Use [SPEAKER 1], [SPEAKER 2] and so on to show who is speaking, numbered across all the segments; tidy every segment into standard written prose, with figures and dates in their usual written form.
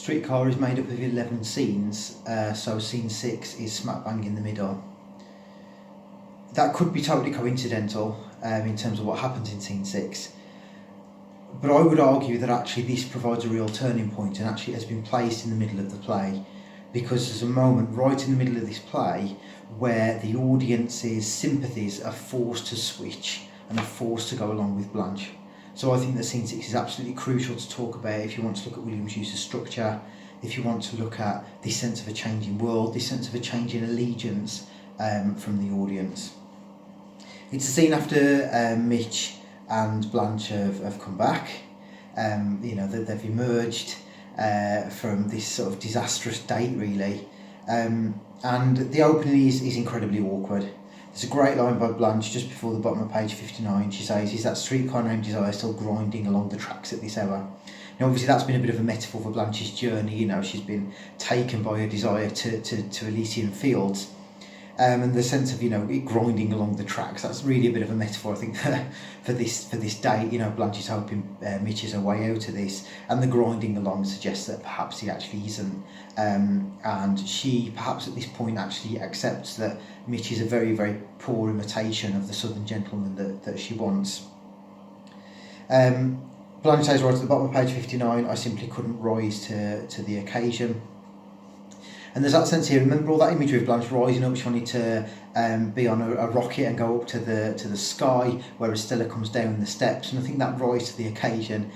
[SPEAKER 1] Streetcar is made up of 11 scenes, so scene 6 is smack bang in the middle. That could be totally coincidental in terms of what happens in scene 6, but I would argue that actually this provides a real turning point and actually has been placed in the middle of the play, because there's a moment right in the middle of this play where the audience's sympathies are forced to switch and are forced to go along with Blanche. So I think that scene 6 is absolutely crucial to talk about if you want to look at Williams' use of structure, if you want to look at this sense of a changing world, this sense of a change in allegiance from the audience. It's a scene after Mitch and Blanche have come back. They've emerged from this sort of disastrous date, really. And the opening is incredibly awkward. There's a great line by Blanche just before the bottom of page 59. She says, "Is that streetcar named Desire still grinding along the tracks at this hour?" Now, obviously, that's been a bit of a metaphor for Blanche's journey. She's been taken by her desire to Elysian fields. And the sense of, it grinding along the tracks, that's really a bit of a metaphor, I think, for this date. Blanche is hoping Mitch is her way out of this, and the grinding along suggests that perhaps he actually isn't. And she, perhaps at this point, actually accepts that Mitch is a very, very poor imitation of the southern gentleman that she wants. Blanche says right at the bottom of page 59, "I simply couldn't rise to the occasion." And there's that sense here. Remember all that imagery of Blanche rising up? She wanted to be on a rocket and go up to the sky, whereas Stella comes down the steps. And I think that rise to the occasion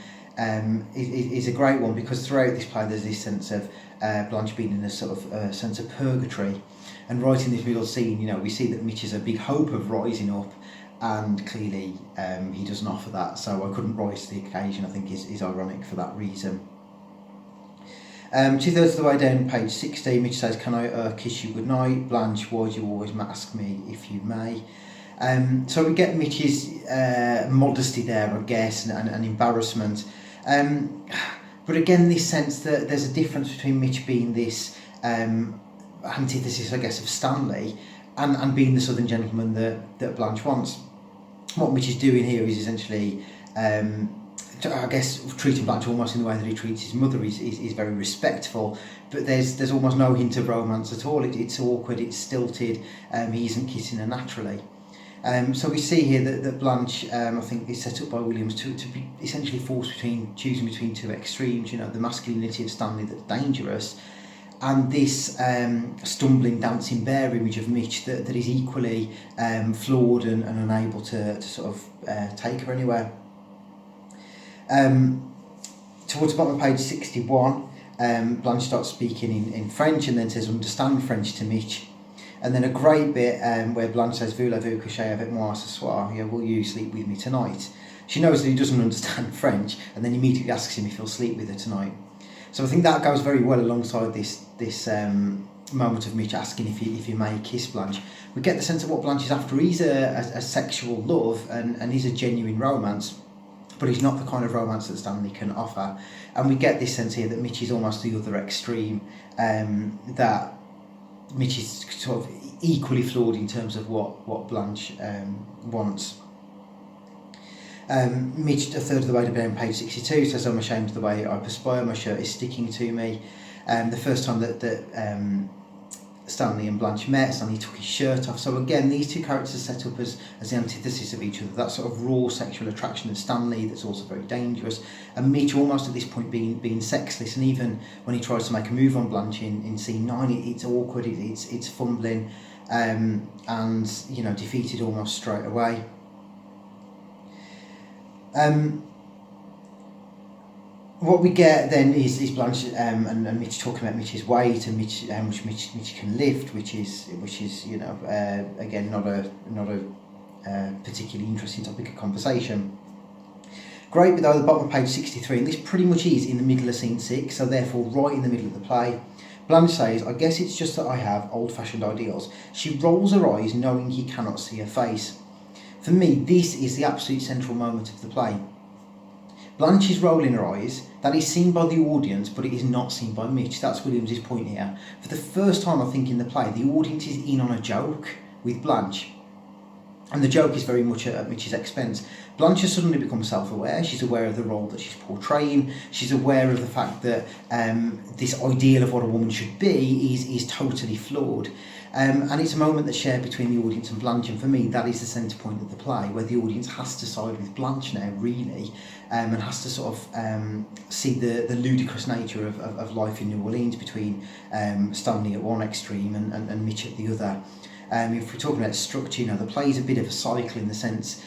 [SPEAKER 1] is a great one, because throughout this play there's this sense of Blanche being in a sort of sense of purgatory. And right in this middle scene, we see that Mitch has a big hope of rising up, and clearly he doesn't offer that. So "I couldn't rise to the occasion," I think is ironic for that reason. 2/3 of the way down page 60, Mitch says, "Can I kiss you goodnight? Blanche, why do you always ask me if you may?" So we get Mitch's modesty there, I guess, and embarrassment. But again, this sense that there's a difference between Mitch being this antithesis, I guess, of Stanley, and being the southern gentleman that Blanche wants. What Mitch is doing here is essentially, I guess, treating Blanche almost in the way that he treats his mother is very respectful, but there's almost no hint of romance at all. It's awkward, it's stilted, he isn't kissing her naturally. So we see here that Blanche, I think, is set up by Williams to be essentially forced choosing between two extremes, the masculinity of Stanley that's dangerous, and this stumbling, dancing bear image of Mitch that is equally flawed and unable to sort of take her anywhere. Towards the bottom of page 61, Blanche starts speaking in French and then says, "Understand French" to Mitch. And then a great bit where Blanche says, "Voulez-vous coucher avec moi ce soir?" Will you sleep with me tonight? She knows that he doesn't understand French, and then immediately asks him if he'll sleep with her tonight. So I think that goes very well alongside this moment of Mitch asking if he may kiss Blanche. We get the sense of what Blanche is after. He's a sexual love and he's a genuine romance, but he's not the kind of romance that Stanley can offer. And we get this sense here that Mitch is almost the other extreme, that Mitch is sort of equally flawed in terms of what Blanche wants. Mitch, 1/3 of the way down page 62, says, "I'm ashamed of the way I perspire, my shirt is sticking to me." The first time that Stanley and Blanche met, Stanley took his shirt off. So again, these two characters are set up as the antithesis of each other. That sort of raw sexual attraction of Stanley that's also very dangerous, and Mitch almost at this point being sexless. And even when he tries to make a move on Blanche in scene 9, it's awkward, it's fumbling, and defeated almost straight away. What we get then is Blanche and Mitch talking about Mitch's weight and how much Mitch can lift, which is again not a particularly interesting topic of conversation. Great, but though the bottom of page 63, and this pretty much is in the middle of scene 6, so therefore right in the middle of the play. Blanche says, "I guess it's just that I have old-fashioned ideals." She rolls her eyes, knowing he cannot see her face. For me, this is the absolute central moment of the play. Blanche is rolling her eyes. That is seen by the audience, but it is not seen by Mitch. That's Williams' point here. For the first time, I think, in the play, the audience is in on a joke with Blanche. And the joke is very much at Mitch's expense. Blanche has suddenly become self-aware. She's aware of the role that she's portraying. She's aware of the fact that this ideal of what a woman should be is totally flawed. And it's a moment that's shared between the audience and Blanche, and for me that is the centre point of the play, where the audience has to side with Blanche now, really, and has to sort of see the ludicrous nature of life in New Orleans between Stanley at one extreme and Mitch at the other. If we're talking about structure, the play is a bit of a cycle in the sense,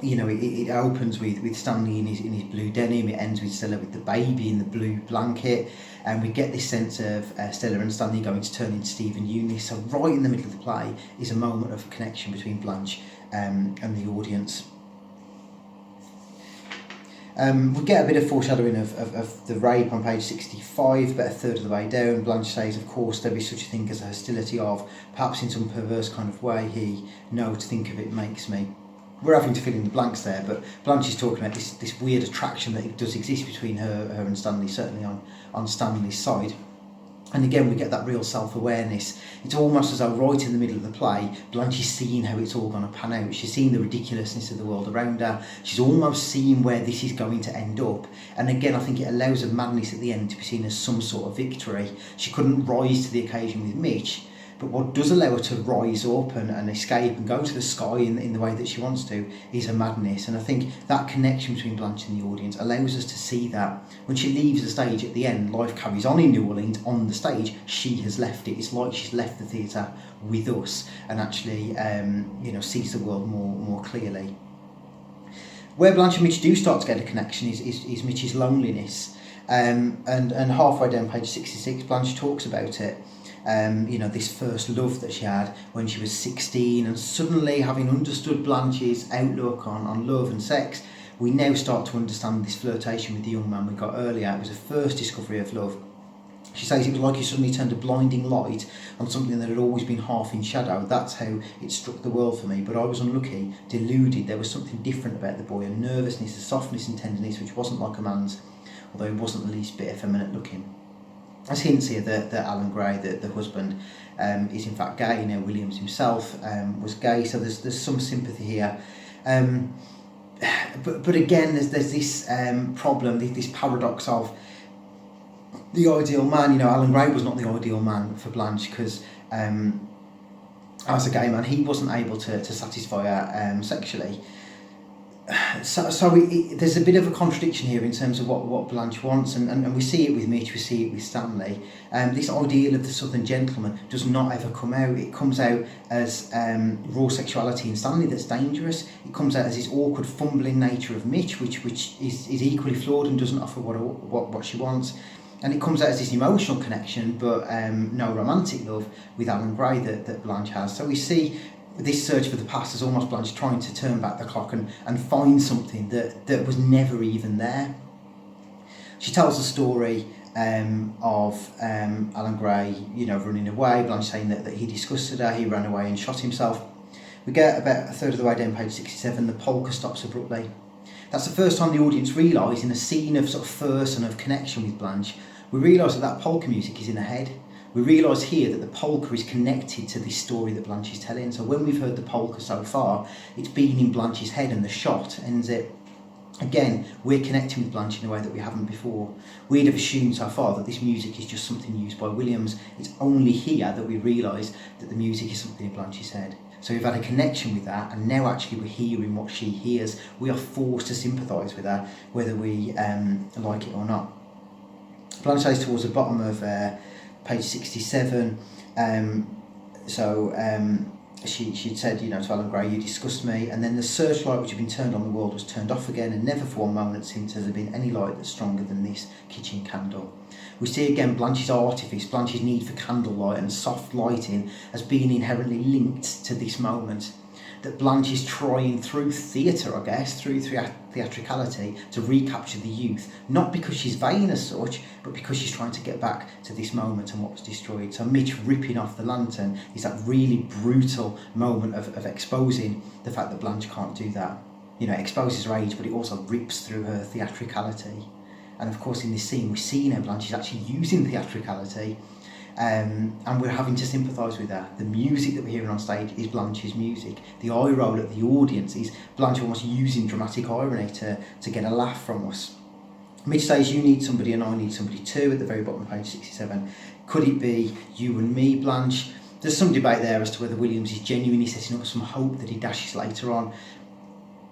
[SPEAKER 1] it opens with Stanley in his blue denim, it ends with Stella with the baby in the blue blanket, and we get this sense of Stella and Stanley going to turn into Steve and Eunice. So right in the middle of the play is a moment of connection between Blanche and the audience. We get a bit of foreshadowing of the rape on page 65, but a third of the way down, Blanche says, of course, there be such a thing as a hostility of, perhaps in some perverse kind of way, to think of it makes me. We're having to fill in the blanks there, but Blanche is talking about this weird attraction that does exist between her and Stanley, certainly on Stanley's side. And again, we get that real self-awareness. It's almost as though right in the middle of the play, Blanche is seeing how it's all going to pan out. She's seeing the ridiculousness of the world around her. She's almost seeing where this is going to end up. And again, I think it allows her madness at the end to be seen as some sort of victory. She couldn't rise to the occasion with Mitch, but what does allow her to rise up and escape and go to the sky in the way that she wants to is her madness. And I think that connection between Blanche and the audience allows us to see that when she leaves the stage at the end, life carries on in New Orleans on the stage. She has left it. It's like she's left the theatre with us and actually sees the world more clearly. Where Blanche and Mitch do start to get a connection is Mitch's loneliness. And halfway down page 66, Blanche talks about it. This first love that she had when she was 16, and suddenly, having understood Blanche's outlook on love and sex, we now start to understand this flirtation with the young man we got earlier. It was a first discovery of love. She says it was like he suddenly turned a blinding light on something that had always been half in shadow. That's how it struck the world for me, but I was unlucky, deluded. There was something different about the boy, a nervousness, a softness and tenderness which wasn't like a man's, although he wasn't the least bit effeminate looking. There's hints here that Alan Gray, the husband, is in fact gay. Williams himself was gay, so there's some sympathy here. But again, there's this problem, this paradox of the ideal man. Alan Gray was not the ideal man for Blanche because as a gay man, he wasn't able to satisfy her sexually. So there's a bit of a contradiction here in terms of what Blanche wants, and we see it with Mitch, we see it with Stanley. This ideal of the Southern gentleman does not ever come out. It comes out as raw sexuality in Stanley that's dangerous. It comes out as this awkward, fumbling nature of Mitch, which is equally flawed and doesn't offer what she wants. And it comes out as this emotional connection, but no romantic love with Alan Gray that Blanche has. So we see this search for the past as almost Blanche trying to turn back the clock and find something that was never even there. She tells the story of Alan Gray, running away, Blanche saying that he disgusted her, he ran away and shot himself. We get about a third of the way down page 67, the polka stops abruptly. That's the first time the audience realise, in a scene of sort of first and of connection with Blanche, we realise that polka music is in her head. We realise here that the polka is connected to this story that Blanche is telling. So when we've heard the polka so far, it's been in Blanche's head, and the shot ends it. Again, we're connecting with Blanche in a way that we haven't before. We'd have assumed so far that this music is just something used by Williams. It's only here that we realise that the music is something in Blanche's head. So we've had a connection with that, and now actually we're hearing what she hears. We are forced to sympathise with her, whether we like it or not. Blanche says towards the bottom of page 67, she'd said, to Alan Gray, you disgust me, and then the searchlight which had been turned on the world was turned off again, and never for one moment seemed to have been any light that's stronger than this kitchen candle. We see again Blanche's artifice, Blanche's need for candlelight and soft lighting as being inherently linked to this moment. That Blanche is trying through theatre, I guess, through theatricality, to recapture the youth, not because she's vain as such, but because she's trying to get back to this moment and what was destroyed. So Mitch ripping off the lantern is that really brutal moment of exposing the fact that Blanche can't do that. It exposes her age, but it also rips through her theatricality. And of course in this scene we see now Blanche is actually using theatricality and we're having to sympathise with her. The music that we're hearing on stage is Blanche's music. The eye roll at the audience is Blanche almost using dramatic irony to get a laugh from us. Mitch says, you need somebody and I need somebody too, at the very bottom of page 67. Could it be you and me, Blanche? There's some debate there as to whether Williams is genuinely setting up some hope that he dashes later on,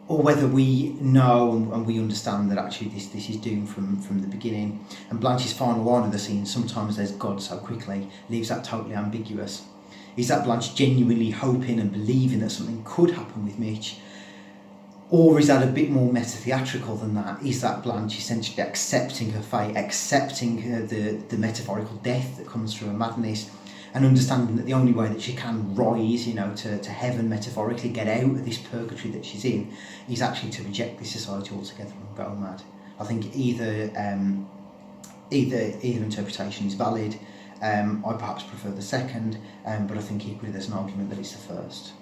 [SPEAKER 1] or whether we know and we understand that actually this is doomed from the beginning. And Blanche's final line of the scene, sometimes there's God so quickly, leaves that totally ambiguous. Is that Blanche genuinely hoping and believing that something could happen with Mitch? Or is that a bit more meta-theatrical than that? Is that Blanche essentially accepting her fate, accepting the metaphorical death that comes through her madness, and understanding that the only way that she can rise, to heaven metaphorically, get out of this purgatory that she's in, is actually to reject this society altogether and go mad? I think either interpretation is valid. I perhaps prefer the second, but I think equally there's an argument that it's the first.